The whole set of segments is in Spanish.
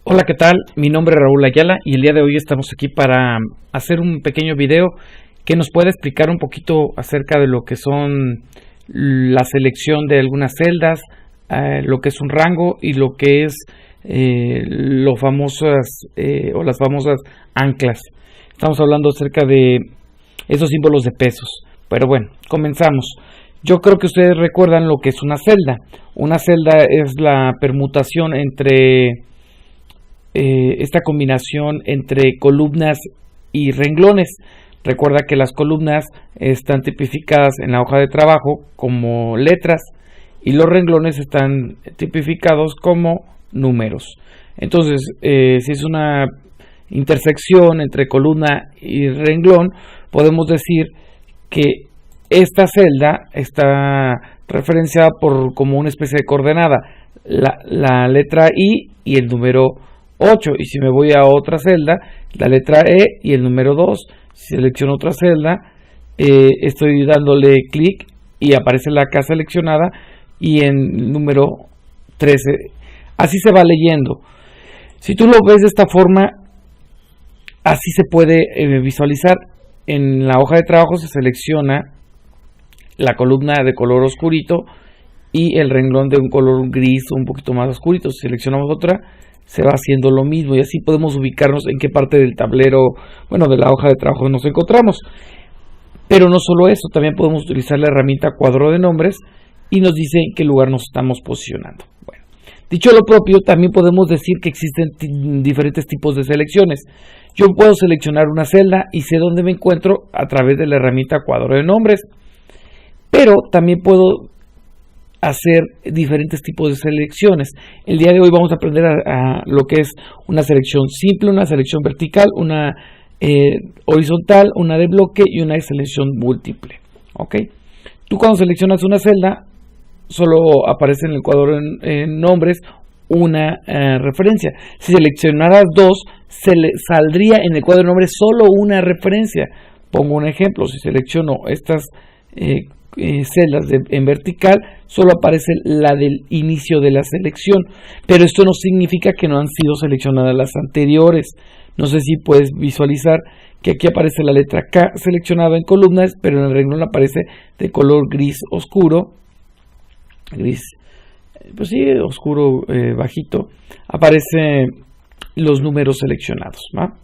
Hola, ¿qué tal? Mi nombre es Raúl Ayala y el día de hoy estamos aquí para hacer un pequeño video que nos puede explicar un poquito acerca de lo que son la selección de algunas celdas, lo que es un rango y lo que es las famosas anclas. Estamos hablando acerca de esos símbolos de pesos. Pero bueno, comenzamos. Yo creo que ustedes recuerdan lo que es una celda. Una celda es la permutación entre esta combinación entre columnas y renglones. Recuerda que las columnas están tipificadas en la hoja de trabajo como letras y los renglones están tipificados como números. Entonces, si es una intersección entre columna y renglón, podemos decir que esta celda está referenciada como una especie de coordenada, la letra I y el número 8, y si me voy a otra celda, la letra E y el número 2. Si selecciono otra celda, estoy dándole clic y aparece la K seleccionada y en el número 13. Así se va leyendo. Si tú lo ves de esta forma, así se puede visualizar. En la hoja de trabajo se selecciona la columna de color oscurito y el renglón de un color gris un poquito más oscurito. Si seleccionamos otra, se va haciendo lo mismo y así podemos ubicarnos en qué parte del tablero, de la hoja de trabajo nos encontramos. Pero no solo eso, también podemos utilizar la herramienta cuadro de nombres y nos dice en qué lugar nos estamos posicionando. Bueno, dicho lo propio, también podemos decir que existen diferentes tipos de selecciones. Yo puedo seleccionar una celda y sé dónde me encuentro a través de la herramienta cuadro de nombres, pero también puedo hacer diferentes tipos de selecciones. El día de hoy vamos a aprender a lo que es una selección simple, una selección vertical, una horizontal, una de bloque y una selección múltiple. ¿Ok? Tú cuando seleccionas una celda, solo aparece en el cuadro en nombres una referencia. Si seleccionaras dos, saldría en el cuadro de nombres solo una referencia. Pongo un ejemplo. Si selecciono estas celdas en vertical, solo aparece la del inicio de la selección, pero esto no significa que no han sido seleccionadas las anteriores. No sé si puedes visualizar que aquí aparece la letra K seleccionada en columnas, pero en el renglón aparece de color gris oscuro, oscuro bajito, aparecen los números seleccionados, ¿va?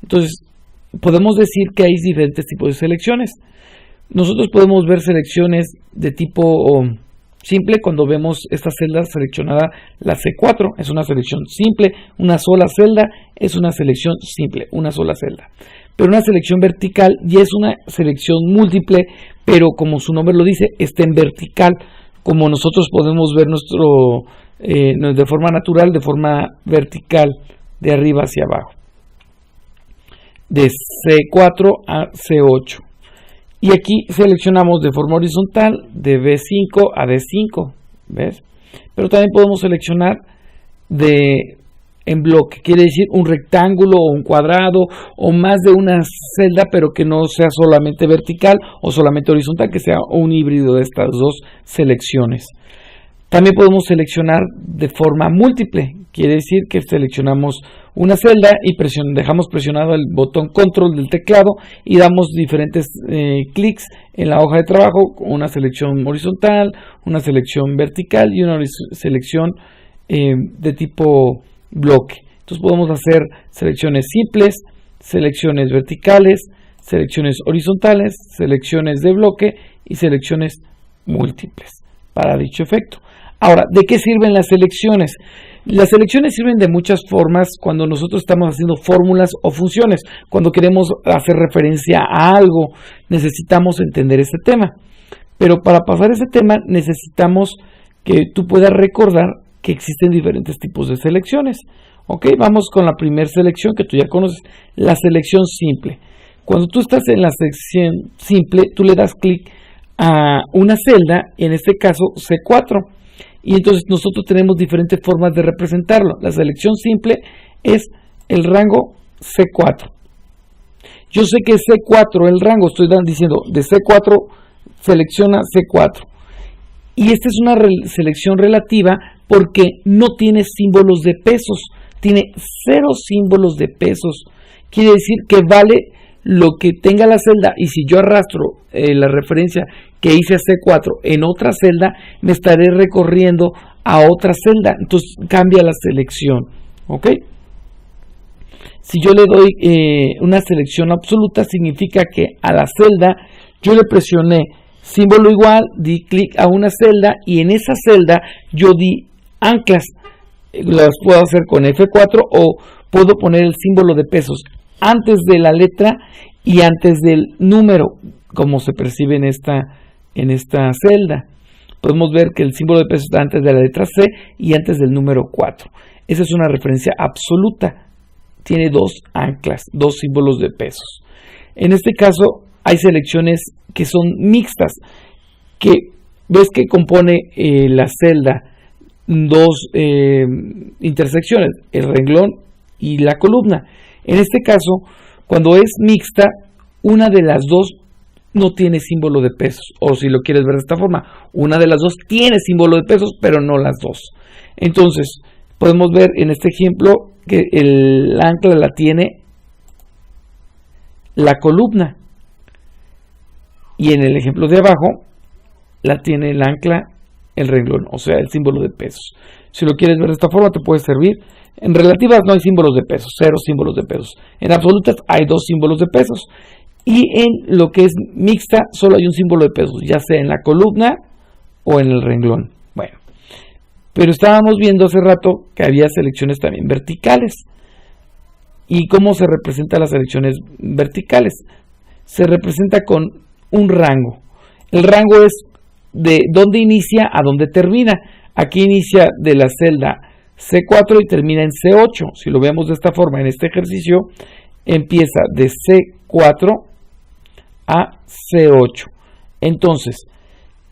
Entonces podemos decir que hay diferentes tipos de selecciones. Nosotros podemos ver selecciones de tipo simple cuando vemos esta celda seleccionada, la C4, es una selección simple, una sola celda es una selección simple, una sola celda. Pero una selección vertical ya es una selección múltiple, pero como su nombre lo dice, está en vertical, como nosotros podemos ver de forma natural, de forma vertical, de arriba hacia abajo, de C4 a C8. Y aquí seleccionamos de forma horizontal de B5 a D5, ¿ves? Pero también podemos seleccionar en bloque, quiere decir un rectángulo o un cuadrado o más de una celda, pero que no sea solamente vertical o solamente horizontal, que sea un híbrido de estas dos selecciones. También podemos seleccionar de forma múltiple, quiere decir que seleccionamos una celda y dejamos presionado el botón control del teclado y damos diferentes clics en la hoja de trabajo, una selección horizontal, una selección vertical y una selección de tipo bloque. Entonces podemos hacer selecciones simples, selecciones verticales, selecciones horizontales, selecciones de bloque y selecciones múltiples para dicho efecto. Ahora, ¿de qué sirven las selecciones? Las selecciones sirven de muchas formas cuando nosotros estamos haciendo fórmulas o funciones. Cuando queremos hacer referencia a algo, necesitamos entender ese tema. Pero para pasar ese tema, necesitamos que tú puedas recordar que existen diferentes tipos de selecciones. Ok, vamos con la primera selección que tú ya conoces, la selección simple. Cuando tú estás en la sección simple, tú le das clic a una celda, en este caso C4. Y entonces nosotros tenemos diferentes formas de representarlo. La selección simple es el rango C4. Yo sé que C4, el rango, estoy diciendo de C4, selecciona C4. Y esta es una selección relativa porque no tiene símbolos de pesos. tiene 0 símbolos de pesos. Quiere decir que vale lo que tenga la celda, y si yo arrastro la referencia que hice a C4 en otra celda, me estaré recorriendo a otra celda, entonces cambia la selección, ¿ok? Si yo le doy una selección absoluta, significa que a la celda yo le presioné símbolo igual, di clic a una celda y en esa celda yo di anclas. Las puedo hacer con F4 o puedo poner el símbolo de pesos antes de la letra y antes del número, como se percibe en esta celda. Podemos ver que el símbolo de pesos está antes de la letra C y antes del número 4. Esa es una referencia absoluta. Tiene 2 anclas, 2 símbolos de pesos. En este caso hay selecciones que son mixtas, que ves que compone la celda 2 intersecciones, el renglón y la columna. En este caso, cuando es mixta, una de las dos no tiene símbolo de pesos, o si lo quieres ver de esta forma, una de las dos tiene símbolo de pesos, pero no las dos. Entonces, podemos ver en este ejemplo que el ancla la tiene la columna, y en el ejemplo de abajo la tiene el ancla el renglón, o sea, el símbolo de pesos. Si lo quieres ver de esta forma, te puede servir. En relativas no hay símbolos de pesos, 0 símbolos de pesos. En absolutas hay 2 símbolos de pesos. Y en lo que es mixta, solo hay un símbolo de pesos, ya sea en la columna o en el renglón. Bueno, pero estábamos viendo hace rato que había selecciones también verticales. ¿Y cómo se representan las selecciones verticales? Se representa con un rango. El rango es de dónde inicia a dónde termina. Aquí inicia de la celda C4 y termina en C8. Si lo vemos de esta forma en este ejercicio, empieza de C4 a C8. Entonces,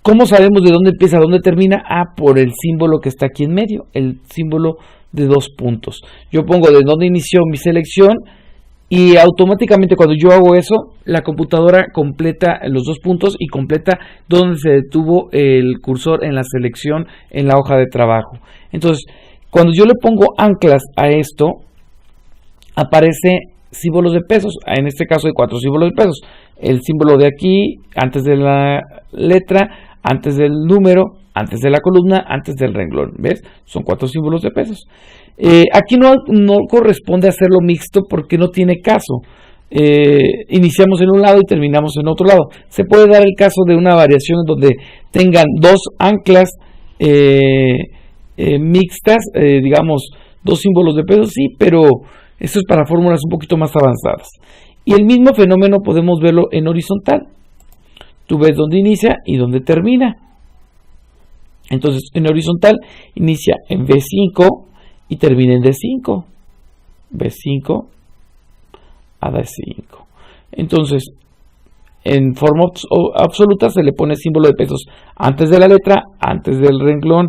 ¿cómo sabemos de dónde empieza a dónde termina? Por el símbolo que está aquí en medio, el símbolo de 2 puntos. Yo pongo de dónde inició mi selección y automáticamente cuando yo hago eso, la computadora completa los 2 puntos y completa donde se detuvo el cursor en la selección en la hoja de trabajo. Entonces, cuando yo le pongo anclas a esto, aparece símbolos de pesos. En este caso hay 4 símbolos de pesos. El símbolo de aquí, antes de la letra, antes del número, antes de la columna, antes del renglón. ¿Ves? Son 4 símbolos de pesos. Aquí no corresponde hacerlo mixto porque no tiene caso. Iniciamos en un lado y terminamos en otro lado. Se puede dar el caso de una variación donde tengan 2 anclas mixtas, digamos 2 símbolos de pesos, sí, pero esto es para fórmulas un poquito más avanzadas. Y el mismo fenómeno podemos verlo en horizontal. Tú ves dónde inicia y dónde termina. Entonces, en horizontal inicia en B5 y termina en D5. B5 a D5. Entonces, en forma absoluta se le pone símbolo de pesos antes de la letra, antes del renglón,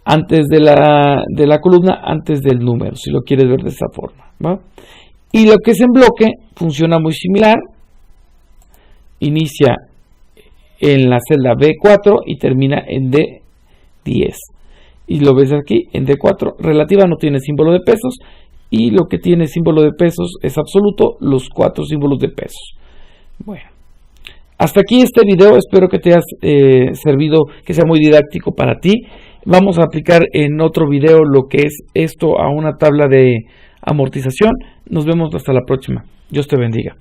antes de la columna, antes del número, si lo quieres ver de esta forma, ¿va? Y lo que es en bloque funciona muy similar. Inicia en la celda B4 y termina en D10. Y lo ves aquí en D4. Relativa no tiene símbolo de pesos. Y lo que tiene símbolo de pesos es absoluto, los 4 símbolos de pesos. Bueno, hasta aquí este video. Espero que te haya servido, que sea muy didáctico para ti. Vamos a aplicar en otro video lo que es esto a una tabla de amortización. Nos vemos hasta la próxima. Dios te bendiga.